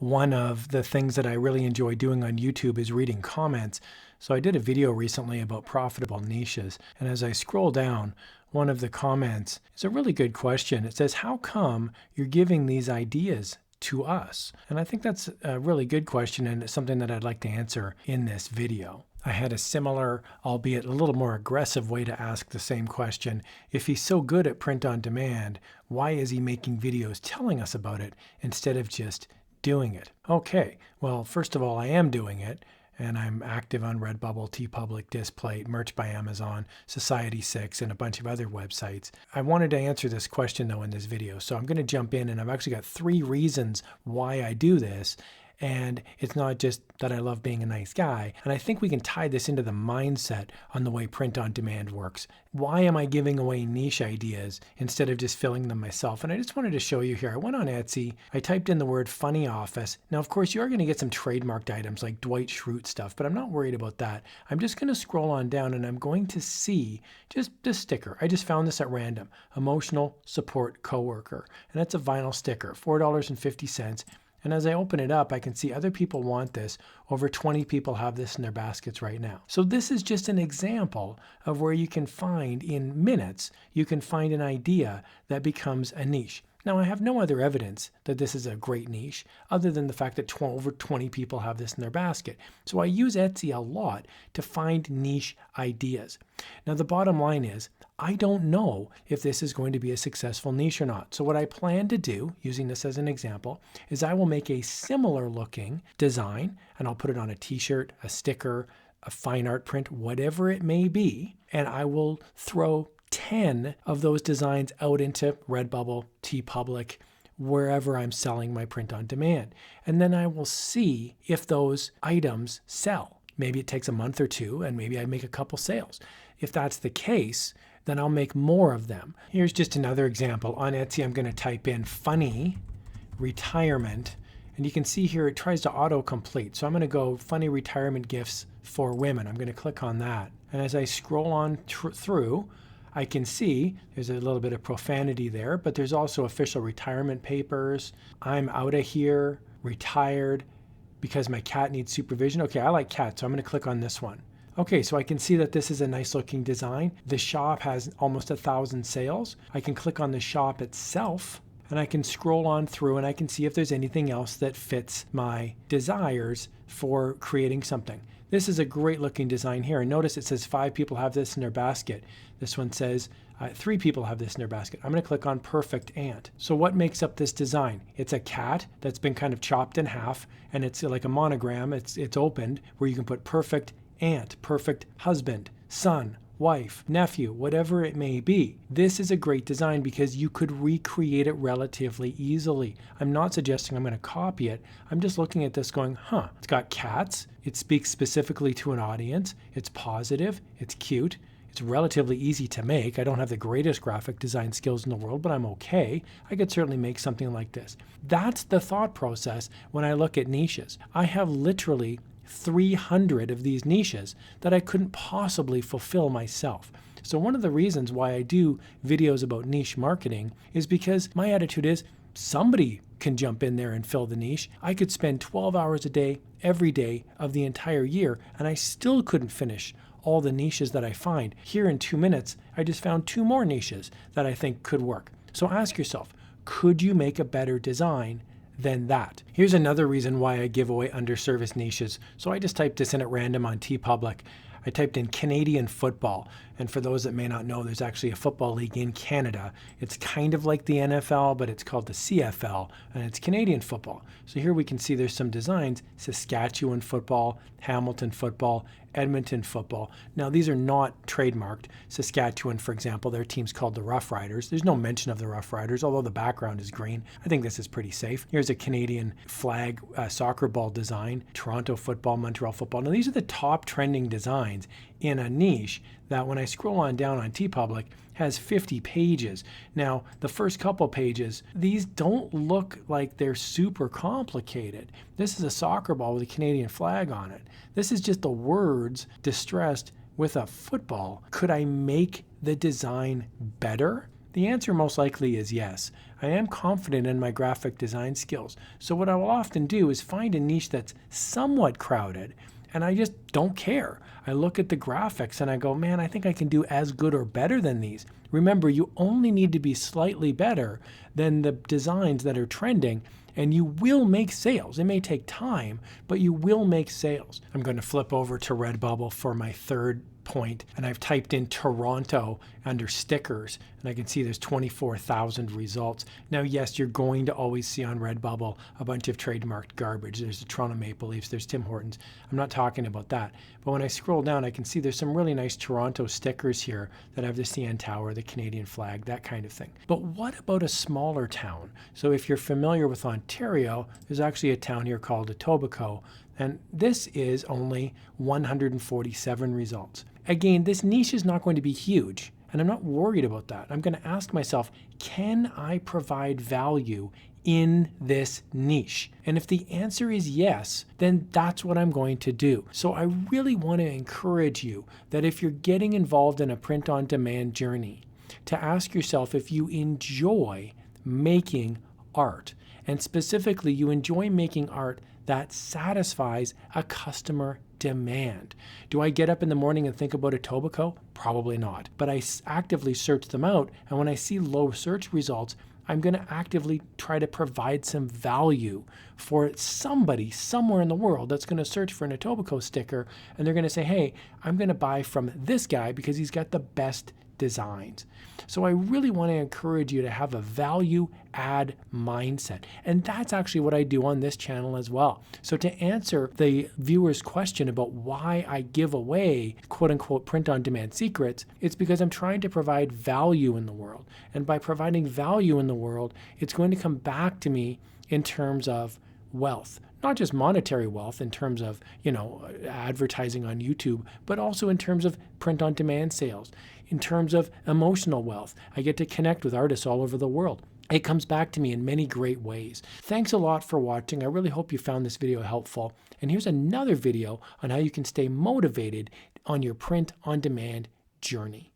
One of the things that I really enjoy doing on YouTube is reading comments. So I did a video recently about profitable niches. And as I scroll down, one of the comments is a really good question. It says, how come you're giving these ideas to us? And I think that's a really good question, and it's something that I'd like to answer in this video. I had a similar, albeit a little more aggressive way to ask the same question. If he's so good at print on demand, why is he making videos telling us about it instead of just doing it? Okay, well, first of all, I am doing it, and I'm active on Redbubble, TeePublic, Displate, Merch by Amazon, Society6, and a bunch of other websites. I wanted to answer this question, though, in this video, so I'm going to jump in, and I've actually got 3 reasons why I do this. And it's not just that I love being a nice guy. And I think we can tie this into the mindset on the way print on demand works. Why am I giving away niche ideas instead of just filling them myself? And I just wanted to show you here. I went on Etsy. I typed in the word funny office. Now, of course, you are going to get some trademarked items like Dwight Schrute stuff, but I'm not worried about that. I'm just going to scroll on down and I'm going to see just this sticker. I just found this at random. Emotional support coworker. And that's a vinyl sticker, $4.50. And as I open it up, I can see other people want this. Over 20 people have this in their baskets right now. So this is just an example of where you can find, in minutes, you can find an idea that becomes a niche. Now, I have no other evidence that this is a great niche other than the fact that over 20 people have this in their basket. So I use Etsy a lot to find niche ideas. Now, the bottom line is, I don't know if this is going to be a successful niche or not. So what I plan to do, using this as an example, is I will make a similar looking design, and I'll put it on a t-shirt, a sticker, a fine art print, whatever it may be, and I will throw 10 of those designs out into Redbubble, TeePublic, wherever I'm selling my print on demand. And then I will see if those items sell. Maybe it takes a month or 2, and maybe I make a couple sales. If that's the case, then I'll make more of them. Here's just another example. On Etsy, I'm going to type in funny retirement, and you can see here it tries to auto-complete. So I'm going to go funny retirement gifts for women. I'm going to click on that. And as I scroll on through, I can see there's a little bit of profanity there, but there's also official retirement papers. I'm out of here, retired, because my cat needs supervision. Okay, I like cats, so I'm going to click on this one. Okay, so I can see that this is a nice looking design. The shop has almost 1,000 sales. I can click on the shop itself, and I can scroll on through, and I can see if there's anything else that fits my desires for creating something. This is a great looking design here. And notice it says 5 people have this in their basket. This one says 3 people have this in their basket. I'm going to click on Perfect Ant. So what makes up this design? It's a cat that's been kind of chopped in half, and it's like a monogram. It's opened where you can put perfect ant, perfect husband, son, wife, nephew, whatever it may be. This is a great design because you could recreate it relatively easily. I'm not suggesting I'm going to copy it. I'm just looking at this going, it's got cats. It speaks specifically to an audience. It's positive. It's cute. It's relatively easy to make. I don't have the greatest graphic design skills in the world, but I'm okay. I could certainly make something like this. That's the thought process when I look at niches. I have literally 300 of these niches that I couldn't possibly fulfill myself. So one of the reasons why I do videos about niche marketing is because my attitude is somebody can jump in there and fill the niche. I could spend 12 hours a day, every day of the entire year, and I still couldn't finish all the niches that I find. Here in 2 minutes, I just found 2 more niches that I think could work. So ask yourself, could you make a better design than that? Here's another reason why I give away underserviced niches. So I just typed this in at random on TeePublic. I typed in Canadian football. And for those that may not know, there's actually a football league in Canada. It's kind of like the NFL, but it's called the CFL, and it's Canadian football. So here we can see there's some designs: Saskatchewan football, Hamilton football, Edmonton football. Now, these are not trademarked. Saskatchewan, for example, their team's called the Rough Riders. There's no mention of the Rough Riders, although the background is green. I think this is pretty safe. Here's a Canadian flag soccer ball design, Toronto football, Montreal football. Now, these are the top trending designs in a niche that when I scroll on down on TeePublic has 50 pages. Now, the first couple pages, these don't look like they're super complicated. This is a soccer ball with a Canadian flag on it. This is just the words distressed with a football. Could I make the design better? The answer most likely is yes. I am confident in my graphic design skills. So what I will often do is find a niche that's somewhat crowded, and I just don't care. I look at the graphics and I go, man, I think I can do as good or better than these. Remember, you only need to be slightly better than the designs that are trending, and you will make sales. It may take time, but you will make sales. I'm going to flip over to Redbubble for my third point, and I've typed in Toronto under stickers, and I can see there's 24,000 results. Now, yes, you're going to always see on Redbubble a bunch of trademarked garbage. There's the Toronto Maple Leafs, there's Tim Hortons. I'm not talking about that. But when I scroll down, I can see there's some really nice Toronto stickers here that have the CN Tower, the Canadian flag, that kind of thing. But what about a smaller town? So if you're familiar with Ontario, there's actually a town here called Etobicoke, and this is only 147 results. Again, this niche is not going to be huge, and I'm not worried about that. I'm going to ask myself, can I provide value in this niche? And if the answer is yes, then that's what I'm going to do. So I really want to encourage you that if you're getting involved in a print-on-demand journey, to ask yourself if you enjoy making art, and specifically you enjoy making art that satisfies a customer demand. Do I get up in the morning and think about Etobicoke? Probably not. But I actively search them out, and when I see low search results, I'm going to actively try to provide some value for somebody somewhere in the world that's going to search for an Etobicoke sticker, and they're going to say, hey, I'm going to buy from this guy because he's got the best designs. So I really want to encourage you to have a value add mindset. And that's actually what I do on this channel as well. So to answer the viewer's question about why I give away quote unquote print on demand secrets, it's because I'm trying to provide value in the world. And by providing value in the world, it's going to come back to me in terms of wealth. Not just monetary wealth in terms of, advertising on YouTube, but also in terms of print on demand sales, in terms of emotional wealth. I get to connect with artists all over the world. It comes back to me in many great ways. Thanks a lot for watching. I really hope you found this video helpful. And here's another video on how you can stay motivated on your print on demand journey.